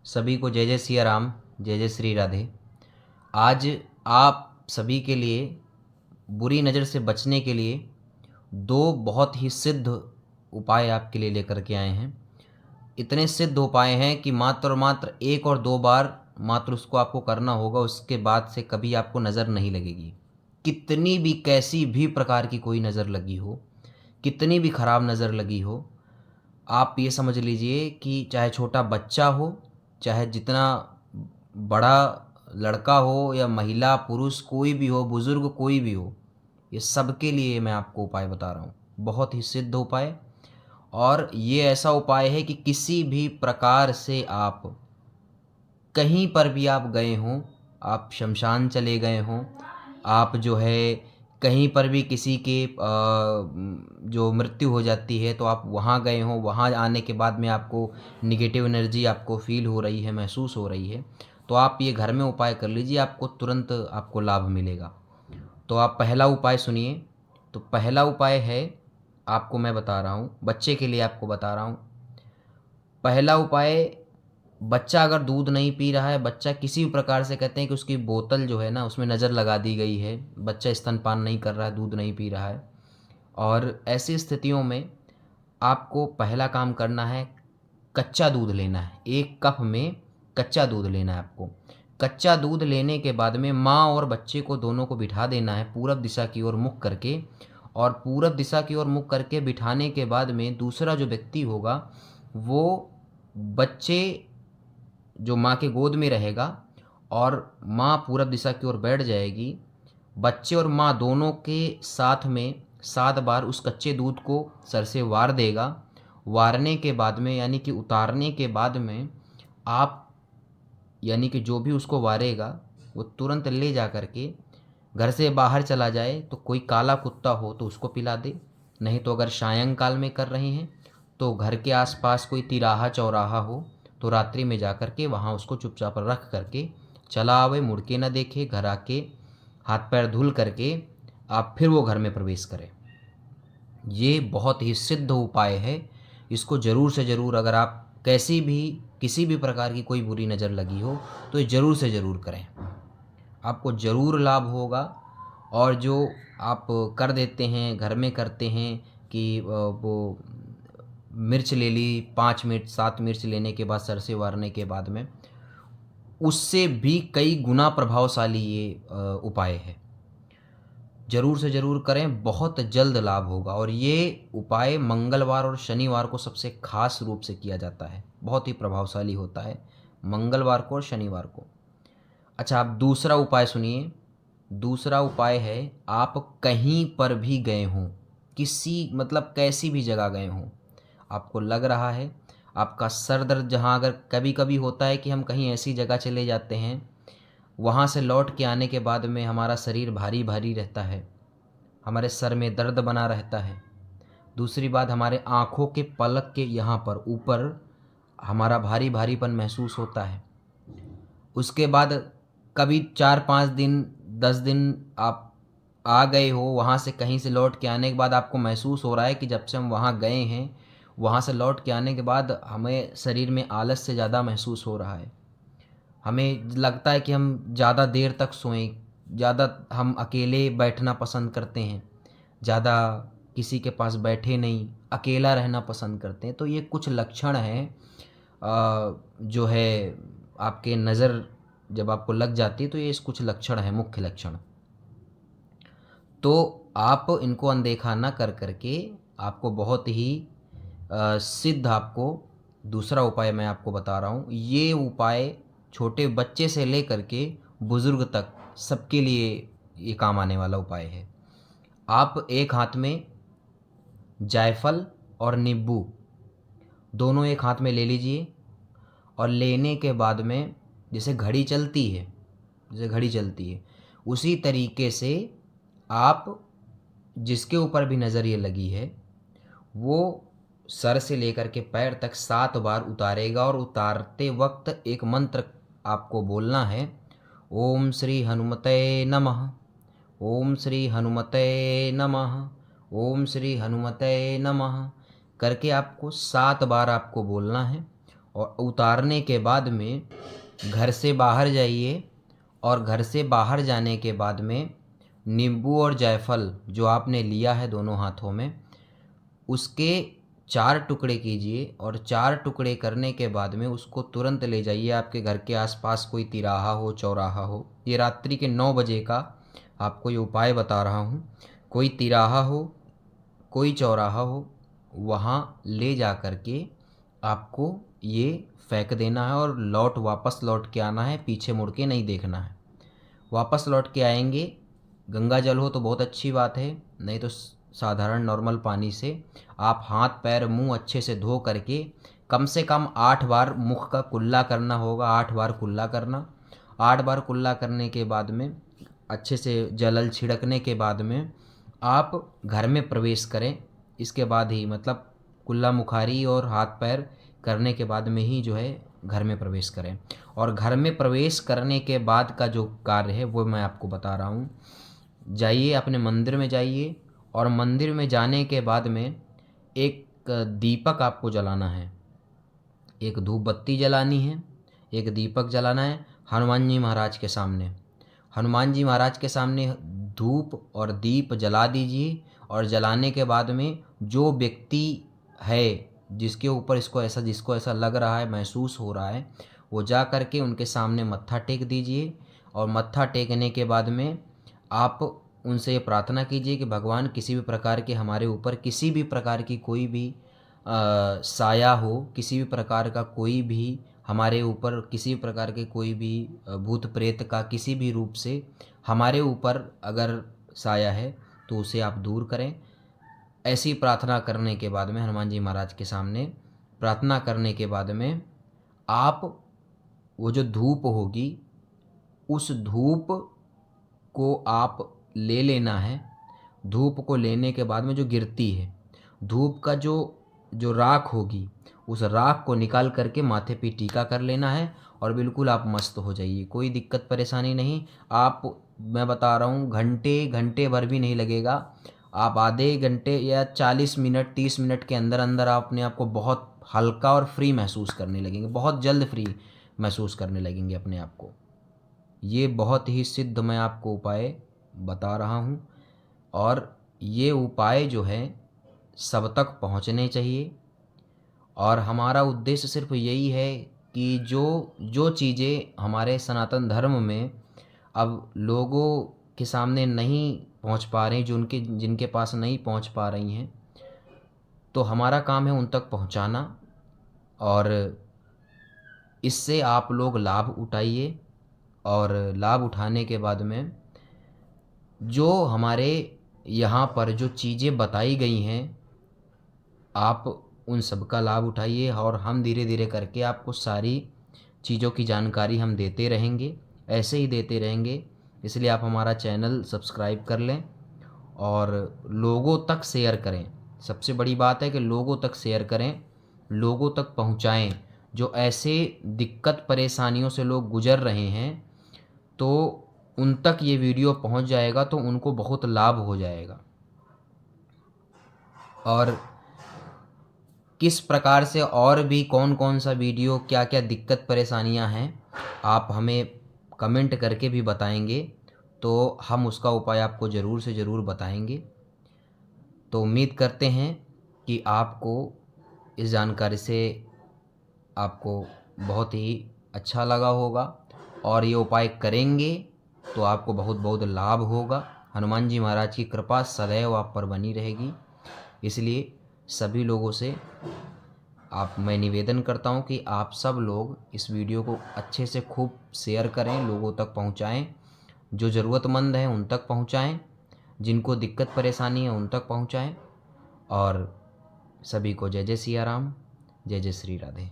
सभी को जय जय सिया राम, जय जय श्री राधे। आज आप सभी के लिए बुरी नज़र से बचने के लिए दो बहुत ही सिद्ध उपाय आपके लिए लेकर के आए हैं। इतने सिद्ध उपाय हैं कि मात्र और मात्र एक और दो बार मात्र उसको आपको करना होगा, उसके बाद से कभी आपको नज़र नहीं लगेगी। कितनी भी कैसी भी प्रकार की कोई नज़र लगी हो, कितनी भी खराब नज़र लगी हो, आप ये समझ लीजिए कि चाहे छोटा बच्चा हो, चाहे जितना बड़ा लड़का हो या महिला पुरुष कोई भी हो, बुज़ुर्ग कोई भी हो, ये सबके लिए मैं आपको उपाय बता रहा हूँ। बहुत ही सिद्ध उपाय, और ये ऐसा उपाय है कि किसी भी प्रकार से आप कहीं पर भी आप गए हों, आप शमशान चले गए हों, आप जो है कहीं पर भी किसी के जो मृत्यु हो जाती है तो आप वहाँ गए हों, वहाँ आने के बाद में आपको नेगेटिव एनर्जी आपको फ़ील हो रही है, महसूस हो रही है, तो आप ये घर में उपाय कर लीजिए, आपको तुरंत आपको लाभ मिलेगा। तो आप पहला उपाय सुनिए। तो पहला उपाय है, आपको मैं बता रहा हूँ, बच्चे के लिए आपको बता रहा हूँ। पहला उपाय, बच्चा अगर दूध नहीं पी रहा है, बच्चा किसी भी प्रकार से कहते हैं कि उसकी बोतल जो है ना उसमें नज़र लगा दी गई है, बच्चा स्तनपान नहीं कर रहा है, दूध नहीं पी रहा है, और ऐसी स्थितियों में आपको पहला काम करना है, कच्चा दूध लेना है। 1 कप में कच्चा दूध लेना है आपको। कच्चा दूध लेने के बाद में माँ और बच्चे को दोनों को बिठा देना है पूरब दिशा की ओर मुख करके, और पूरब दिशा की ओर मुख करके बिठाने के बाद में दूसरा जो व्यक्ति होगा वो बच्चे जो माँ के गोद में रहेगा, और माँ पूरब दिशा की ओर बैठ जाएगी। बच्चे और माँ दोनों के साथ में 7 बार उस कच्चे दूध को सर से वार देगा। वारने के बाद में यानी कि उतारने के बाद में आप, यानी कि जो भी उसको वारेगा वो तुरंत ले जा कर के घर से बाहर चला जाए, तो कोई काला कुत्ता हो तो उसको पिला दे, नहीं तो अगर सायंकाल में कर रहे हैं तो घर के आसपास कोई तिराहा चौराहा हो तो रात्रि में जा कर के वहाँ उसको चुपचाप रख करके चला आवे, मुड़ के ना देखे, घर आके हाथ पैर धुल करके आप फिर वो घर में प्रवेश करें। ये बहुत ही सिद्ध उपाय है, इसको ज़रूर से ज़रूर, अगर आप कैसी भी किसी भी प्रकार की कोई बुरी नज़र लगी हो तो ये ज़रूर से ज़रूर करें, आपको ज़रूर लाभ होगा। और जो आप कर देते हैं, घर में करते हैं कि वो मिर्च ले ली, 5 मिर्च 7 मिर्च लेने के बाद सर से वारने के बाद में, उससे भी कई गुना प्रभावशाली ये उपाय है। ज़रूर से ज़रूर करें, बहुत जल्द लाभ होगा। और ये उपाय मंगलवार और शनिवार को सबसे खास रूप से किया जाता है, बहुत ही प्रभावशाली होता है मंगलवार को और शनिवार को। अच्छा, आप दूसरा उपाय सुनिए। दूसरा उपाय है, आप कहीं पर भी गए हों, किसी मतलब कैसी भी जगह गए हों, आपको लग रहा है आपका सर दर्द, जहाँ अगर कभी कभी होता है कि हम कहीं ऐसी जगह चले जाते हैं, वहाँ से लौट के आने के बाद में हमारा शरीर भारी भारी रहता है, हमारे सर में दर्द बना रहता है। दूसरी बात, हमारे आँखों के पलक के यहाँ पर ऊपर हमारा भारी भारीपन महसूस होता है। उसके बाद कभी 4-5 दिन 10 दिन आप आ गए हो, वहाँ से कहीं से लौट के आने के बाद आपको महसूस हो रहा है कि जब से हम वहाँ गए हैं, वहाँ से लौट के आने के बाद हमें शरीर में आलस से ज़्यादा महसूस हो रहा है। हमें लगता है कि हम ज़्यादा देर तक सोएं, ज़्यादा हम अकेले बैठना पसंद करते हैं, ज़्यादा किसी के पास बैठे नहीं, अकेला रहना पसंद करते हैं। तो ये कुछ लक्षण हैं जो है आपके नज़र जब आपको लग जाती है तो ये कुछ लक्षण हैं, मुख्य लक्षण। तो आप इनको अनदेखा ना कर करके आपको बहुत ही सिद्ध, आपको दूसरा उपाय मैं आपको बता रहा हूँ। ये उपाय छोटे बच्चे से लेकर के बुज़ुर्ग तक सबके लिए ये काम आने वाला उपाय है। आप एक हाथ में जायफल और नींबू दोनों एक हाथ में ले लीजिए, और लेने के बाद में जैसे घड़ी चलती है, जैसे घड़ी चलती है उसी तरीके से आप जिसके ऊपर भी नज़र ये लगी है वो सर से लेकर के पैर तक 7 बार उतारेगा, और उतारते वक्त एक मंत्र आपको बोलना है, ओम श्री हनुमते नमः, ओम श्री हनुमते नमः, ओम श्री हनुमते नमः करके आपको 7 बार आपको बोलना है। और उतारने के बाद में घर से बाहर जाइए, और घर से बाहर जाने के बाद में नींबू और जायफल जो आपने लिया है दोनों हाथों में, उसके 4 टुकड़े कीजिए, और 4 टुकड़े करने के बाद में उसको तुरंत ले जाइए आपके घर के आसपास कोई तिराहा हो, चौराहा हो। ये रात्रि के 9 बजे का आपको ये उपाय बता रहा हूँ। कोई तिराहा हो, कोई चौराहा हो, वहाँ ले जा कर के आपको ये फेंक देना है और वापस लौट के आना है, पीछे मुड़ के नहीं देखना है। वापस लौट के आएंगे, गंगा जल हो तो बहुत अच्छी बात है, नहीं तो साधारण नॉर्मल पानी से आप हाथ पैर मुंह अच्छे से धो करके कम से कम 8 बार मुख का कुल्ला करना होगा। 8 बार कुल्ला करना। 8 बार कुल्ला करने के बाद में अच्छे से जल छिड़कने के बाद में आप घर में प्रवेश करें। इसके बाद ही मतलब कुल्ला मुखारी और हाथ पैर करने के बाद में ही जो है घर में प्रवेश करें। और घर में प्रवेश करने के बाद का जो कार्य है वो मैं आपको बता रहा हूँ। जाइए अपने मंदिर में जाइए, और मंदिर में जाने के बाद में एक दीपक आपको जलाना है, एक धूप बत्ती जलानी है, एक दीपक जलाना है हनुमान जी महाराज के सामने। हनुमान जी महाराज के सामने धूप और दीप जला दीजिए, और जलाने के बाद में जो व्यक्ति है जिसको ऐसा लग रहा है, महसूस हो रहा है, वो जा कर के उनके सामने मत्था टेक दीजिए। और मत्था टेकने के बाद में आप उनसे ये प्रार्थना कीजिए कि भगवान किसी भी प्रकार के हमारे ऊपर किसी भी प्रकार की कोई भी साया हो, किसी भी प्रकार का कोई भी हमारे ऊपर किसी भी प्रकार के कोई भी भूत प्रेत का किसी भी रूप से हमारे ऊपर अगर साया है तो उसे आप दूर करें। ऐसी प्रार्थना करने के बाद में हनुमान जी महाराज के सामने प्रार्थना करने के बाद में आप वो जो धूप होगी उस धूप को आप ले लेना है। धूप को लेने के बाद में जो गिरती है धूप का जो राख होगी, उस राख को निकाल करके माथे पे टीका कर लेना है, और बिल्कुल आप मस्त हो जाइए। कोई दिक्कत परेशानी नहीं। आप, मैं बता रहा हूँ, घंटे भर भी नहीं लगेगा। आप आधे घंटे या 40 मिनट 30 मिनट के अंदर अंदर आप अपने आप को बहुत हल्का और फ्री महसूस करने लगेंगे, बहुत जल्द फ्री महसूस करने लगेंगे अपने आप को। ये बहुत ही सिद्ध मैं आपको उपाय बता रहा हूँ, और ये उपाय जो है सब तक पहुँचने चाहिए। और हमारा उद्देश्य सिर्फ यही है कि जो चीज़ें हमारे सनातन धर्म में अब लोगों के सामने नहीं पहुंच पा रही, जिनके पास नहीं पहुंच पा रही हैं, तो हमारा काम है उन तक पहुंचाना। और इससे आप लोग लाभ उठाइए, और लाभ उठाने के बाद में जो हमारे यहाँ पर जो चीज़ें बताई गई हैं आप उन सब का लाभ उठाइए। और हम धीरे धीरे करके आपको सारी चीज़ों की जानकारी हम देते रहेंगे, ऐसे ही देते रहेंगे। इसलिए आप हमारा चैनल सब्सक्राइब कर लें और लोगों तक शेयर करें। सबसे बड़ी बात है कि लोगों तक शेयर करें, लोगों तक पहुंचाएं। जो ऐसे दिक्कत परेशानियों से लोग गुजर रहे हैं तो उन तक ये वीडियो पहुंच जाएगा, तो उनको बहुत लाभ हो जाएगा। और किस प्रकार से और भी कौन कौन सा वीडियो, क्या क्या दिक्कत परेशानियां हैं, आप हमें कमेंट करके भी बताएंगे तो हम उसका उपाय आपको ज़रूर से ज़रूर बताएंगे। तो उम्मीद करते हैं कि आपको इस जानकारी से आपको बहुत ही अच्छा लगा होगा, और ये उपाय करेंगे तो आपको बहुत बहुत लाभ होगा। हनुमान जी महाराज की कृपा सदैव आप पर बनी रहेगी। इसलिए सभी लोगों से मैं निवेदन करता हूं कि आप सब लोग इस वीडियो को अच्छे से खूब शेयर करें, लोगों तक पहुंचाएं। जो ज़रूरतमंद हैं उन तक पहुंचाएं, जिनको दिक्कत परेशानी है उन तक पहुंचाएं। और सभी को जय जय सिया राम, जय जय श्री राधे।